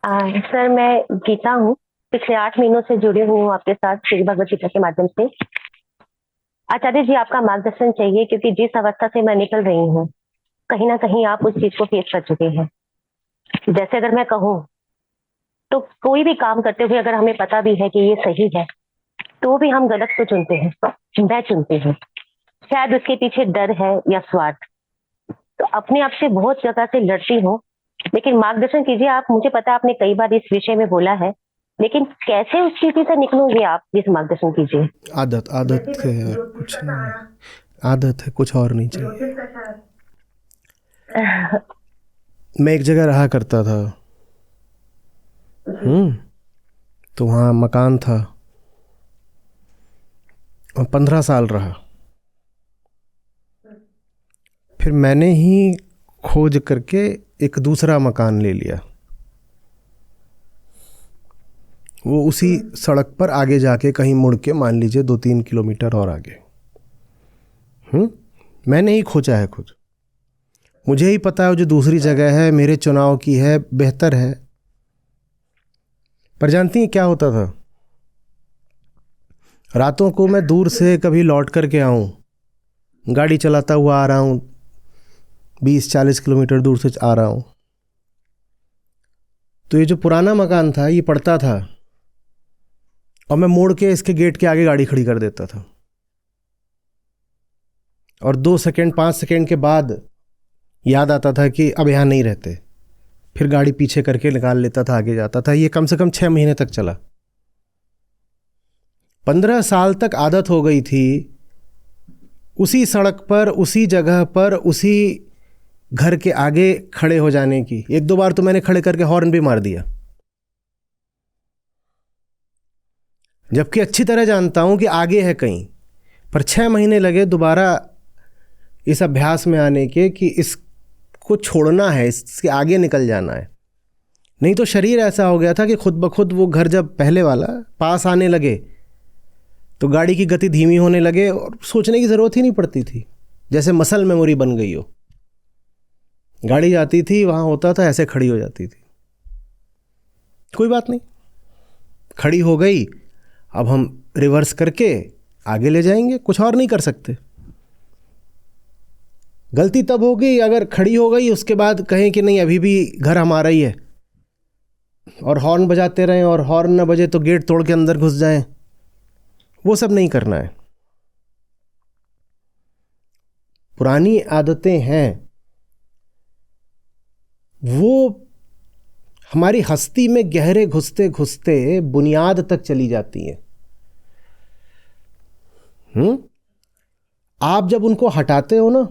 Sir मैं गीता हूँ। पिछले 8 महीनों से जुड़ी हुई हूँ आपके साथ श्री भगवद गीता के माध्यम से। आचार्य जी आपका मार्गदर्शन चाहिए क्योंकि जिस अवस्था से मैं निकल रही हूँ, कहीं न कहीं आप उस चीज़ को फेस कर चुके हैं। जैसे अगर मैं कहूँ, तो कोई भी काम करते हुए अगर हमें पता भी है कि ये सही है, तो भी हम गलत को चुनते हैं, मैं चुनती हूँ। शायद उसके पीछे डर है या स्वार्थ। तो अपने आप से बहुत जगह से लड़ती हूँ, लेकिन मार्गदर्शन कीजिए आप। मुझे पता है आपने कई बार इस विषय में बोला है, लेकिन कैसे उस स्थिति से निकलूँ ये आप प्लीज़ मार्गदर्शन कीजिए। आदत आदत है यार, कुछ नहीं। आदत है, कुछ और नहीं चाहिए। मैं एक जगह रहा करता था। तो वहाँ मकान था और 15 साल रहा। फिर मैंने ही खोज करके एक दूसरा मकान ले लिया। वो उसी सड़क पर आगे जाके कहीं मुड़ के, मान लीजिए 2-3 किलोमीटर और आगे। मैंने ही खोजा है खुद। मुझे ही पता है जो दूसरी जगह है मेरे चुनाव की है, बेहतर है। पर जानती हैं क्या होता था? रातों को मैं दूर से कभी लौट करके आऊँ, गाड़ी चलाता हुआ आ रहा हूँ, 20-40 किलोमीटर दूर से आ रहा हूँ, तो ये जो पुराना मकान था ये पड़ता था और मैं मोड़ के इसके गेट के आगे गाड़ी खड़ी कर देता था। और 2 सेकंड 5 सेकंड के बाद याद आता था कि अब यहाँ नहीं रहते। फिर गाड़ी पीछे करके निकाल लेता था, आगे जाता था। ये कम से कम 6 महीने तक चला। 15 साल तक आदत हो गई थी उसी सड़क पर, उसी जगह पर, उसी घर के आगे खड़े हो जाने की। 1-2 बार तो मैंने खड़े करके हॉर्न भी मार दिया, जबकि अच्छी तरह जानता हूं कि आगे है कहीं। पर 6 महीने लगे दोबारा इस अभ्यास में आने के कि इसको छोड़ना है, इसके आगे निकल जाना है। नहीं तो शरीर ऐसा हो गया था कि खुद ब खुद वो घर जब पहले वाला पास आने लगे तो गाड़ी की गति धीमी होने लगे और सोचने की ज़रूरत ही नहीं पड़ती थी। जैसे मसल मेमोरी बन गई हो। गाड़ी जाती थी, वहाँ होता था, ऐसे खड़ी हो जाती थी। कोई बात नहीं, खड़ी हो गई, अब हम रिवर्स करके आगे ले जाएंगे, कुछ और नहीं कर सकते। गलती तब होगी अगर खड़ी हो गई उसके बाद कहें कि नहीं अभी भी घर हमारा ही है, और हॉर्न बजाते रहें और हॉर्न न बजे तो गेट तोड़ के अंदर घुस जाएं। वो सब नहीं करना है। पुरानी आदतें हैं, वो हमारी हस्ती में गहरे घुसते घुसते बुनियाद तक चली जाती हैं। आप जब उनको हटाते हो ना,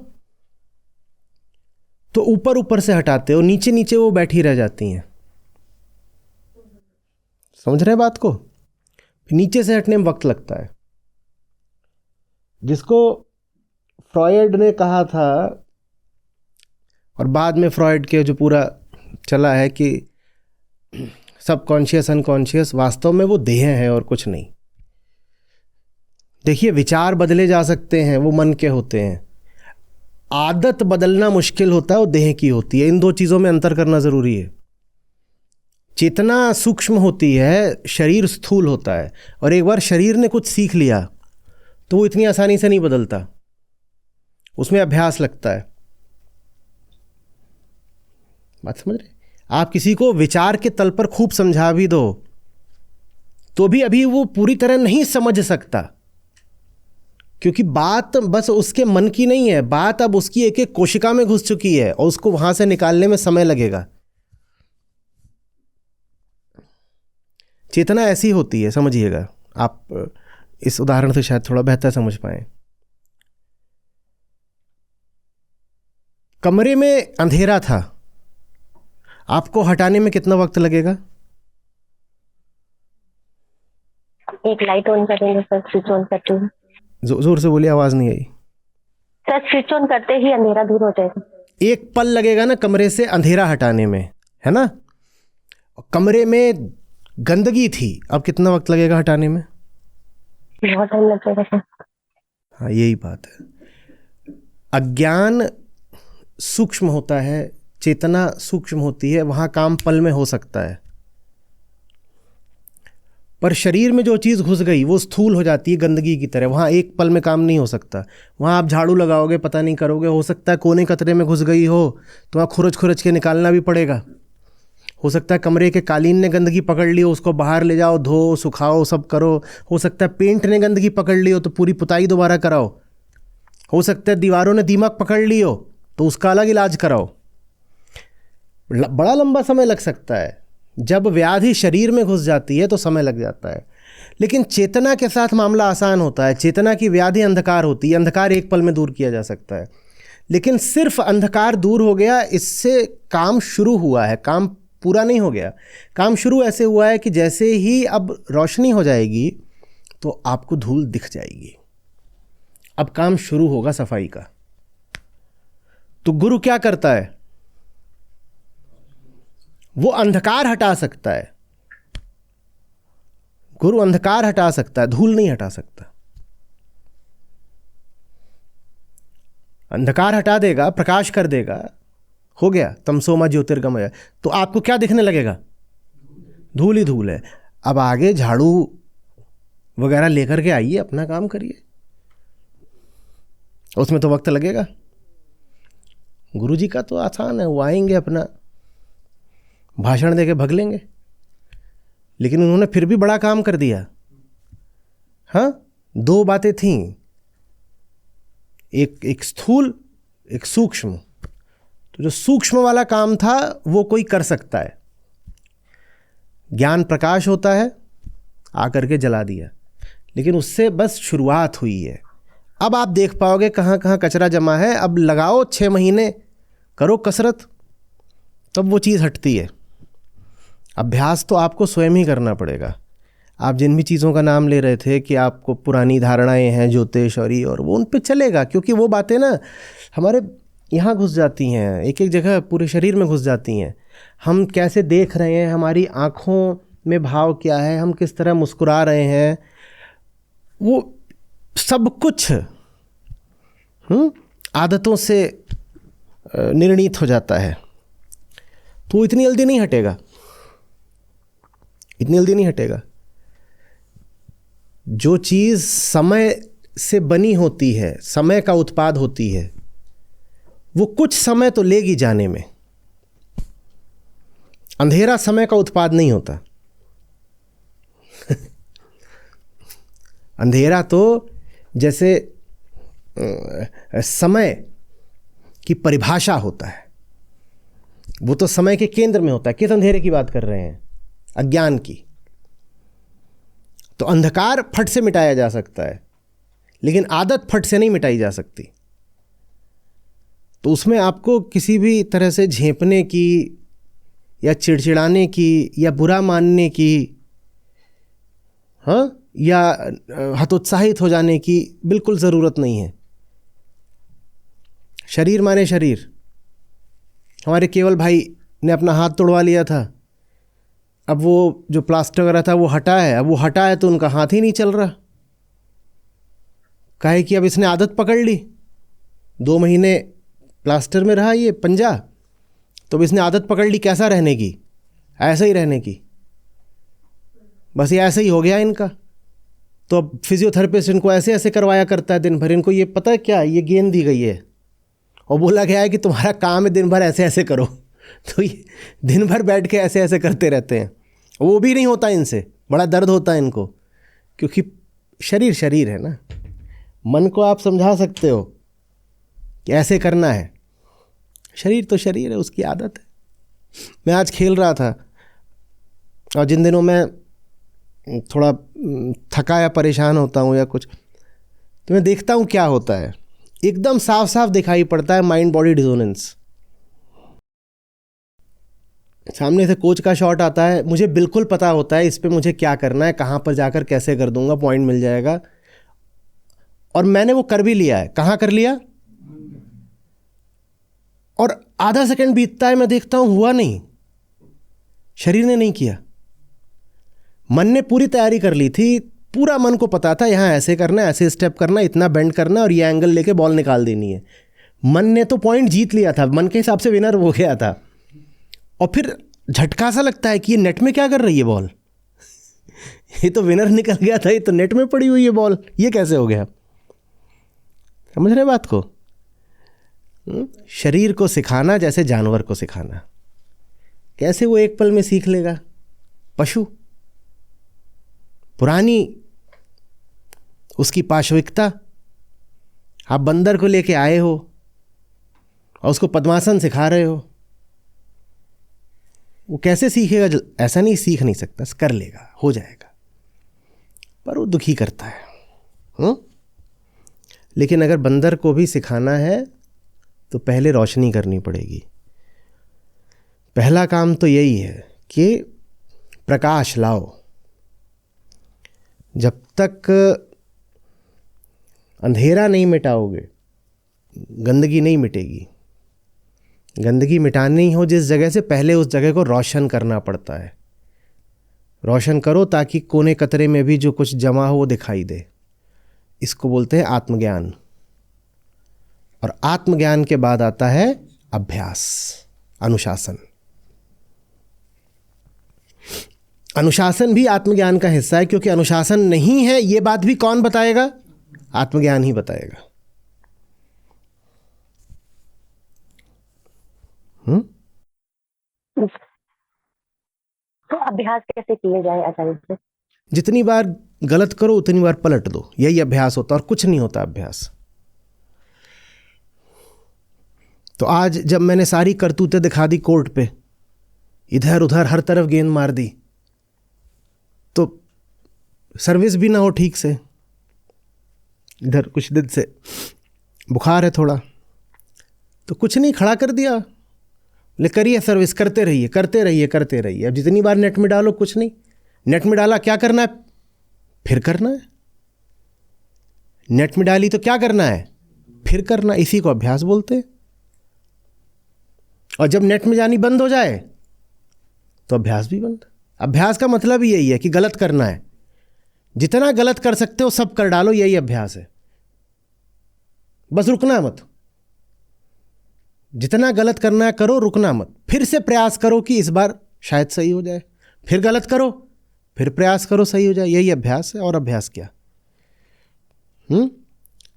तो ऊपर ऊपर से हटाते हो, नीचे नीचे वो बैठी रह जाती हैं। समझ रहे बात को? नीचे से हटने में वक्त लगता है। जिसको फ्रॉयड ने कहा था, और बाद में फ्रॉयड के जो पूरा चला है कि सबकॉन्शियस अनकॉन्शियस, वास्तव में वो देह है और कुछ नहीं। देखिए, विचार बदले जा सकते हैं, वो मन के होते हैं। आदत बदलना मुश्किल होता है, वो देह की होती है। इन दो चीज़ों में अंतर करना ज़रूरी है। चेतना सूक्ष्म होती है, शरीर स्थूल होता है। और एक बार शरीर ने कुछ सीख लिया तो वो इतनी आसानी से नहीं बदलता, उसमें अभ्यास लगता है। बात समझ रहे? आप किसी को विचार के तल पर खूब समझा भी दो तो भी अभी वो पूरी तरह नहीं समझ सकता, क्योंकि बात बस उसके मन की नहीं है, बात अब उसकी एक एक कोशिका में घुस चुकी है और उसको वहां से निकालने में समय लगेगा। चेतना ऐसी होती है, समझिएगा। आप इस उदाहरण से शायद थोड़ा बेहतर समझ पाए। कमरे में अंधेरा था, आपको हटाने में कितना वक्त लगेगा? एक लाइट ऑन करेंगे सर, स्विच ऑन करते ही। जोर से बोलिए, आवाज नहीं आई। सर स्विच ऑन करते ही अंधेरा दूर हो जाएगा। एक पल लगेगा ना कमरे से अंधेरा हटाने में, है ना? कमरे में गंदगी थी, अब कितना वक्त लगेगा हटाने में? बहुत टाइम लग जाएगा सर। हाँ, यही बात है। अज्ञान सूक्ष्म होता है, चेतना सूक्ष्म होती है, वहाँ काम पल में हो सकता है। पर शरीर में जो चीज़ घुस गई वो स्थूल हो जाती है गंदगी की तरह, वहाँ एक पल में काम नहीं हो सकता। वहाँ आप झाड़ू लगाओगे पता नहीं करोगे, हो सकता है कोने कतरे में घुस गई हो तो वहाँ खुरच खुरच के निकालना भी पड़ेगा। हो सकता है कमरे के कालीन ने गंदगी पकड़ ली हो, उसको बाहर ले जाओ, धो सुखाओ, सब करो। हो सकता है पेंट ने गंदगी पकड़ ली हो तो पूरी पुताई दोबारा कराओ। हो सकता है दीवारों ने दीमक पकड़ ली हो तो उसका अलग इलाज कराओ। बड़ा लंबा समय लग सकता है। जब व्याधि शरीर में घुस जाती है तो समय लग जाता है, लेकिन चेतना के साथ मामला आसान होता है। चेतना की व्याधि अंधकार होती है, अंधकार एक पल में दूर किया जा सकता है। लेकिन सिर्फ अंधकार दूर हो गया इससे काम शुरू हुआ है, काम पूरा नहीं हो गया। काम शुरू ऐसे हुआ है कि जैसे ही अब रोशनी हो जाएगी तो आपको धूल दिख जाएगी। अब काम शुरू होगा सफाई का। तो गुरु क्या करता है? वो अंधकार हटा सकता है। गुरु अंधकार हटा सकता है, धूल नहीं हटा सकता। अंधकार हटा देगा, प्रकाश कर देगा, हो गया तमसोमा ज्योतिर्गमय। तो आपको क्या दिखने लगेगा? धूल ही धूल है। अब आगे झाड़ू वगैरह लेकर के आइए, अपना काम करिए, उसमें तो वक्त लगेगा। गुरु जी का तो आसान है, वो आएंगे अपना भाषण देके भग लेंगे। लेकिन उन्होंने फिर भी बड़ा काम कर दिया। हाँ, दो बातें थीं, एक स्थूल, एक सूक्ष्म। तो जो सूक्ष्म वाला काम था वो कोई कर सकता है। ज्ञान प्रकाश होता है, आकर के जला दिया, लेकिन उससे बस शुरुआत हुई है। अब आप देख पाओगे कहाँ कहाँ कचरा जमा है। अब लगाओ 6 महीने, करो कसरत, तब वो चीज़ हटती है। अभ्यास तो आपको स्वयं ही करना पड़ेगा। आप जिन भी चीज़ों का नाम ले रहे थे कि आपको पुरानी धारणाएं हैं ज्योतिष और ये और वो, उन पे चलेगा, क्योंकि वो बातें ना हमारे यहाँ घुस जाती हैं, एक एक जगह पूरे शरीर में घुस जाती हैं। हम कैसे देख रहे हैं, हमारी आँखों में भाव क्या है, हम किस तरह मुस्कुरा रहे हैं, वो सब कुछ आदतों से निर्णीत हो जाता है। तो इतनी जल्दी नहीं हटेगा, इतनी जल्दी नहीं हटेगा। जो चीज़ समय से बनी होती है, समय का उत्पाद होती है, वो कुछ समय तो लेगी जाने में। अंधेरा समय का उत्पाद नहीं होता। अंधेरा तो जैसे समय की परिभाषा होता है, वो तो समय के केंद्र में होता है। किस अंधेरे की बात कर रहे हैं? अज्ञान की। तो अंधकार फट से मिटाया जा सकता है, लेकिन आदत फट से नहीं मिटाई जा सकती। तो उसमें आपको किसी भी तरह से झेपने की या चिड़चिड़ाने की या बुरा मानने की, हाँ, या हतोत्साहित हो जाने की बिल्कुल ज़रूरत नहीं है। शरीर माने शरीर। हमारे केवल भाई ने अपना हाथ तोड़वा लिया था, अब वो जो प्लास्टर वगैरह था वो हटा है। अब वो हटा है तो उनका हाथ ही नहीं चल रहा। काहे कि अब इसने आदत पकड़ ली, 2 महीने प्लास्टर में रहा ये पंजा, तो अब इसने आदत पकड़ ली कैसा रहने की, ऐसे ही रहने की। बस ये ऐसे ही हो गया इनका। तो अब फिजियोथेरेपिस्ट इनको ऐसे ऐसे करवाया करता है दिन भर। इनको ये पता है क्या, ये गेंद दी गई है और बोला गया है कि तुम्हारा काम है दिन भर ऐसे ऐसे करो। तो ये दिन भर बैठ के ऐसे ऐसे करते रहते हैं। वो भी नहीं होता इनसे, बड़ा दर्द होता है इनको, क्योंकि शरीर शरीर है ना। मन को आप समझा सकते हो कि ऐसे करना है, शरीर तो शरीर है, उसकी आदत है। मैं आज खेल रहा था और जिन दिनों मैं थोड़ा थका या परेशान होता हूँ या कुछ, तो मैं देखता हूँ क्या होता है। एकदम साफ साफ दिखाई पड़ता है माइंड बॉडी डिसोनेंस। सामने से कोच का शॉट आता है, मुझे बिल्कुल पता होता है इस पे मुझे क्या करना है, कहाँ पर जाकर कैसे कर दूंगा, पॉइंट मिल जाएगा। और मैंने वो कर भी लिया है। कहाँ कर लिया? और आधा सेकंड बीतता है, मैं देखता हूँ हुआ नहीं, शरीर ने नहीं किया। मन ने पूरी तैयारी कर ली थी, पूरा मन को पता था यहाँ ऐसे करना है, ऐसे स्टेप करना, इतना बेंड करना और ये एंगल लेके बॉल निकाल देनी है। मन ने तो पॉइंट जीत लिया था, मन के हिसाब से विनर हो गया था। और फिर झटका सा लगता है कि ये नेट में क्या कर रही है बॉल, ये तो विनर निकल गया था, ये तो नेट में पड़ी हुई है बॉल, ये कैसे हो गया? समझ रहे बात को? शरीर को सिखाना जैसे जानवर को सिखाना, कैसे वो एक पल में सीख लेगा? पशु, पुरानी उसकी पाशविकता। आप बंदर को लेके आए हो और उसको पद्मासन सिखा रहे हो, वो कैसे सीखेगा? ऐसा नहीं, सीख नहीं सकता, कर लेगा, हो जाएगा, पर वो दुखी करता है। लेकिन अगर बंदर को भी सिखाना है तो पहले रोशनी करनी पड़ेगी। पहला काम तो यही है कि प्रकाश लाओ। जब तक अंधेरा नहीं मिटाओगे, गंदगी नहीं मिटेगी। गंदगी मिटानी हो जिस जगह से, पहले उस जगह को रोशन करना पड़ता है। रोशन करो ताकि कोने कतरे में भी जो कुछ जमा हो वो दिखाई दे। इसको बोलते हैं आत्मज्ञान। और आत्मज्ञान के बाद आता है अभ्यास, अनुशासन। अनुशासन भी आत्मज्ञान का हिस्सा है, क्योंकि अनुशासन नहीं है ये बात भी कौन बताएगा? आत्मज्ञान ही बताएगा। तो अभ्यास कैसे किए जाए आचार्य जी? जितनी बार गलत करो उतनी बार पलट दो, यही अभ्यास होता है, और कुछ नहीं होता अभ्यास। तो आज जब मैंने सारी करतूतें दिखा दी कोर्ट पे, इधर उधर हर तरफ गेंद मार दी, तो सर्विस भी ना हो ठीक से, इधर कुछ दिन से बुखार है थोड़ा, तो कुछ नहीं, खड़ा कर दिया, ले करिए सर्विस, करते रहिए करते रहिए करते रहिए। अब जितनी बार नेट में डालो, कुछ नहीं, नेट में डाला, क्या करना है? फिर करना है। नेट में डाली तो क्या करना है? फिर करना। इसी को अभ्यास बोलते हैं। और जब नेट में जानी बंद हो जाए तो अभ्यास भी बंद। अभ्यास का मतलब ही यही है कि गलत करना है, जितना गलत कर सकते हो सब कर डालो, यही अभ्यास है। बस रुकना मत, जितना गलत करना है करो, रुकना मत। फिर से प्रयास करो कि इस बार शायद सही हो जाए, फिर गलत करो, फिर प्रयास करो सही हो जाए, यही अभ्यास है। और अभ्यास क्या?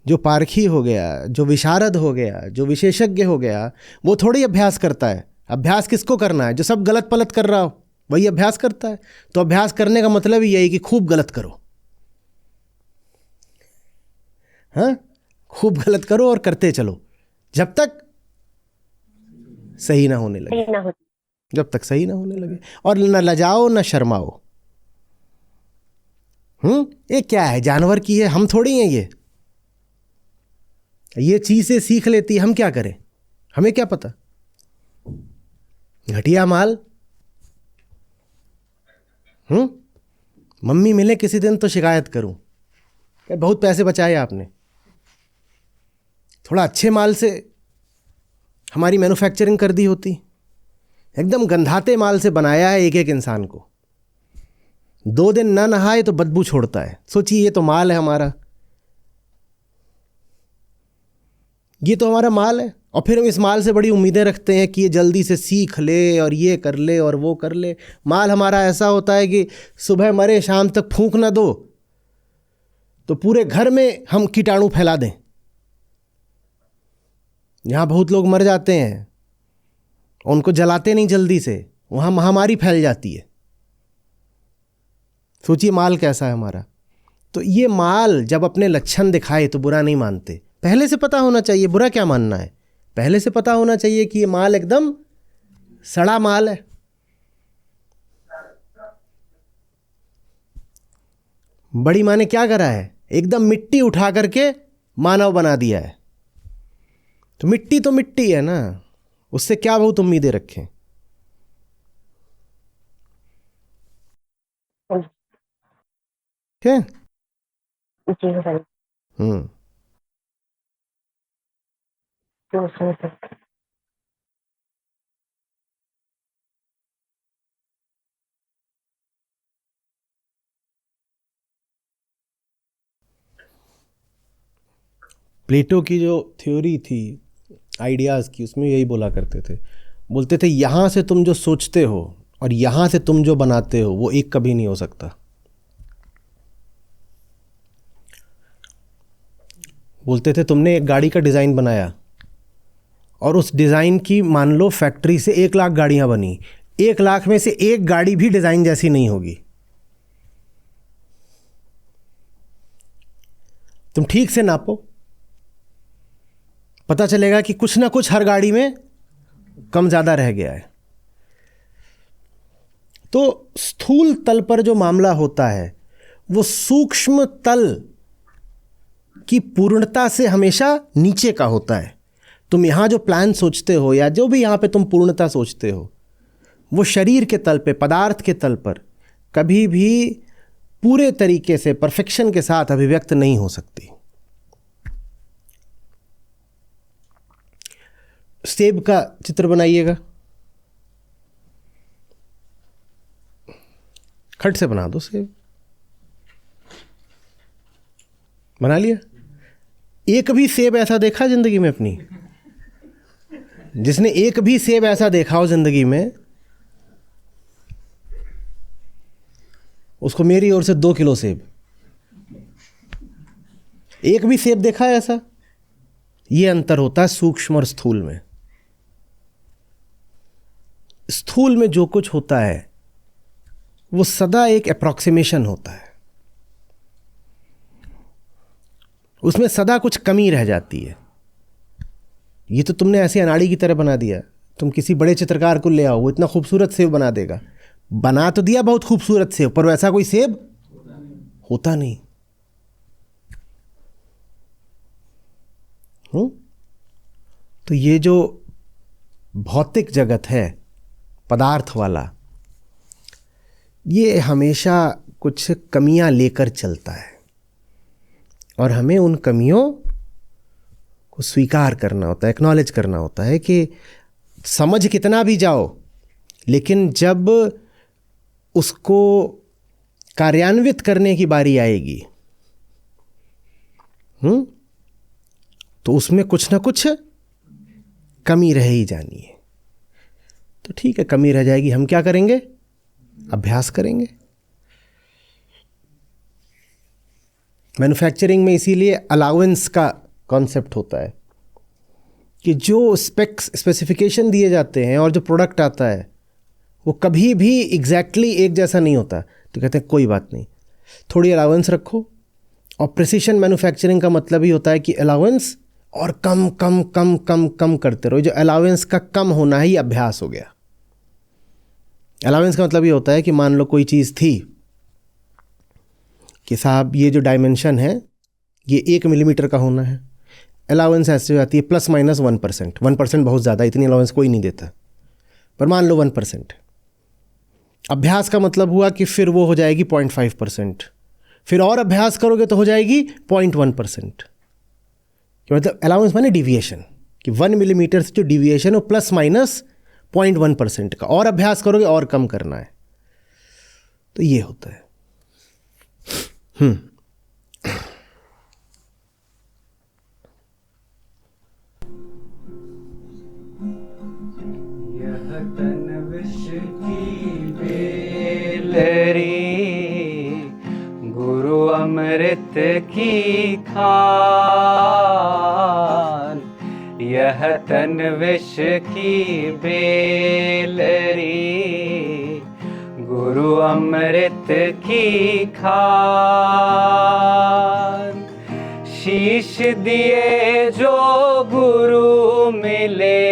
जो पारखी हो गया, जो विशारद हो गया, जो विशेषज्ञ हो गया, वो थोड़ी अभ्यास करता है। अभ्यास किसको करना है? जो सब गलत पलत कर रहा हो, वही अभ्यास करता है। तो अभ्यास करने का मतलब ही यही कि खूब गलत करो। हाँ, खूब गलत करो और करते चलो जब तक सही ना होने लगे, जब तक सही ना होने लगे। और न लजाओ न शर्माओ। ये क्या है? जानवर की है, हम थोड़ी हैं ये चीजें सीख लेती है, हम क्या करें? हमें क्या पता? घटिया माल। मम्मी मिले किसी दिन तो शिकायत करूं, बहुत पैसे बचाए आपने। थोड़ा अच्छे माल से हमारी मैन्युफैक्चरिंग कर दी होती। एकदम गंधाते माल से बनाया है एक एक इंसान को। 2 दिन ना नहाए तो बदबू छोड़ता है। सोचिए, ये तो माल है हमारा, ये तो हमारा माल है। और फिर हम इस माल से बड़ी उम्मीदें रखते हैं कि ये जल्दी से सीख ले और ये कर ले और वो कर ले। माल हमारा ऐसा होता है कि सुबह मरे शाम तक फूंक ना दो तो पूरे घर में हम कीटाणु फैला दें। यहाँ बहुत लोग मर जाते हैं, उनको जलाते नहीं जल्दी से, वहाँ महामारी फैल जाती है। सोचिए माल कैसा है हमारा। तो ये माल जब अपने लक्षण दिखाए तो बुरा नहीं मानते। पहले से पता होना चाहिए, बुरा क्या मानना है। पहले से पता होना चाहिए कि ये माल एकदम सड़ा माल है। बड़ी माँ ने क्या करा है? एकदम मिट्टी उठा करके मानव बना दिया है। तो मिट्टी है ना, उससे क्या बहुत उम्मीदें रखें। ठीक है। प्लेटो की जो थ्योरी थी आइडियाज़ की, उसमें यही बोला करते थे, बोलते थे यहाँ से तुम जो सोचते हो और यहाँ से तुम जो बनाते हो वो एक कभी नहीं हो सकता। बोलते थे तुमने एक गाड़ी का डिज़ाइन बनाया और उस डिज़ाइन की मान लो फैक्ट्री से 1 लाख गाड़ियाँ बनी, 1 लाख में से एक गाड़ी भी डिज़ाइन जैसी नहीं होगी। तुम ठीक से नापो, पता चलेगा कि कुछ ना कुछ हर गाड़ी में कम ज़्यादा रह गया है। तो स्थूल तल पर जो मामला होता है वो सूक्ष्म तल की पूर्णता से हमेशा नीचे का होता है। तुम यहाँ जो प्लान सोचते हो या जो भी यहाँ पे तुम पूर्णता सोचते हो, वो शरीर के तल पे, पदार्थ के तल पर कभी भी पूरे तरीके से परफेक्शन के साथ अभिव्यक्त नहीं हो सकती। सेब का चित्र बनाइएगा, खट से बना दो। सेब बना लिया? एक भी सेब ऐसा देखा जिंदगी में अपनी? जिसने एक भी सेब ऐसा देखा हो जिंदगी में, उसको मेरी ओर से 2 किलो सेब। एक भी सेब देखा है ऐसा? ये अंतर होता है सूक्ष्म और स्थूल में। स्थूल में जो कुछ होता है वो सदा एक अप्रॉक्सीमेशन होता है, उसमें सदा कुछ कमी रह जाती है। ये तो तुमने ऐसे अनाड़ी की तरह बना दिया। तुम किसी बड़े चित्रकार को ले आओ, वो इतना खूबसूरत सेब बना देगा। बना तो दिया बहुत खूबसूरत सेब, पर वैसा कोई सेब होता नहीं। तो ये जो भौतिक जगत है, पदार्थ वाला, ये हमेशा कुछ कमियां लेकर चलता है और हमें उन कमियों को स्वीकार करना होता है, एक्नॉलेज करना होता है कि समझ कितना भी जाओ, लेकिन जब उसको कार्यान्वित करने की बारी आएगी तो उसमें कुछ ना कुछ कमी रह ही जानी है। तो ठीक है, कमी रह जाएगी, हम क्या करेंगे? अभ्यास करेंगे। मैन्युफैक्चरिंग में इसीलिए अलाउंस का कॉन्सेप्ट होता है कि जो स्पेसिफिकेशन दिए जाते हैं और जो प्रोडक्ट आता है वो कभी भी एग्जैक्टली एक जैसा नहीं होता। तो कहते हैं कोई बात नहीं, थोड़ी अलाउंस रखो। और प्रिसिशन मैन्युफैक्चरिंग का मतलब ही होता है कि अलाउंस और कम कम कम कम कम करते रहो। जो अलाउंस का कम होना ही अभ्यास हो गया। अलाउंस का मतलब ये होता है कि मान लो कोई चीज़ थी कि साहब ये जो डायमेंशन है ये 1 मिलीमीटर का होना है। अलाउंस ऐसे हो जाती है ±1%। 1% बहुत ज़्यादा, इतनी अलाउंस कोई नहीं देता, पर मान लो 1%। अभ्यास का मतलब हुआ कि फिर वो हो जाएगी 0.5%, फिर और अभ्यास करोगे तो हो जाएगी 0.1%। मतलब अलाउंस माने डिविएशन, कि 1 मिलीमीटर से जो डिविएशन हो ±0.1% का, और अभ्यास करोगे और कम करना है। तो ये होता है। यह तन विष की बेलरी, गुरु अमृत की खान। यह तन विष की बेलरी, गुरु अमृत की खान। शीश दिए जो गुरु मिले,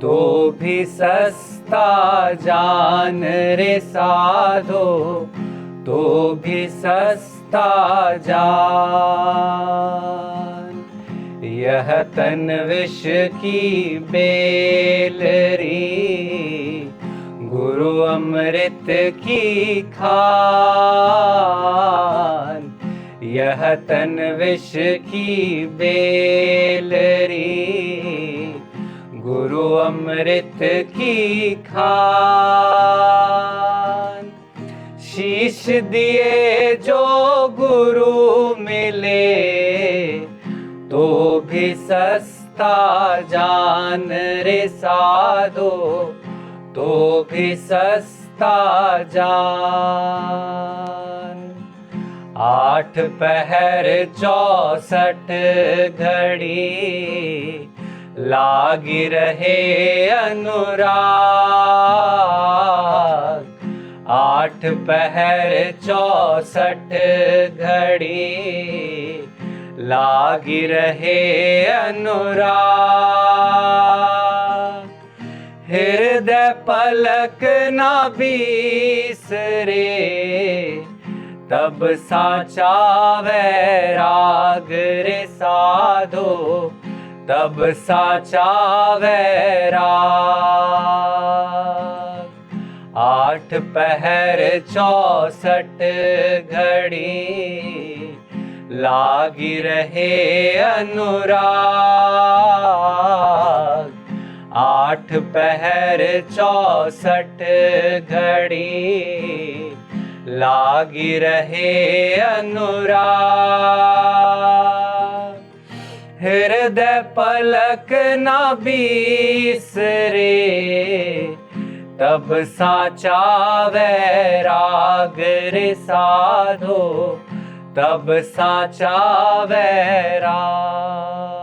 तो भी सस्ता जान रे साधो, तो भी सस्ता जान। यह तन विष की बेलरी, गुरु अमृत की खान। यह तन विष की बेलरी, गुरु अमृत की खान। शीश दिए जो गुरु मिले, तो भी सस्ता जान रे साधो, तो भी सस्ता जान। 8 पहर 64 घड़ी लागी रहे अनुराग। 8 पहर 64 घड़ी लागी रहे अनुराग। हृदय पलक ना बीसरे तब साचा वैराग रे साधो, तब साचा वैराग। 8 पहर 64 घड़ी लागी रहे अनुराग। 8 पहर 64 घड़ी लागी रहे अनुराग। हृदय पलक ना बीसरे तब साचा वैराग रे साधो, तब साचा वैराग।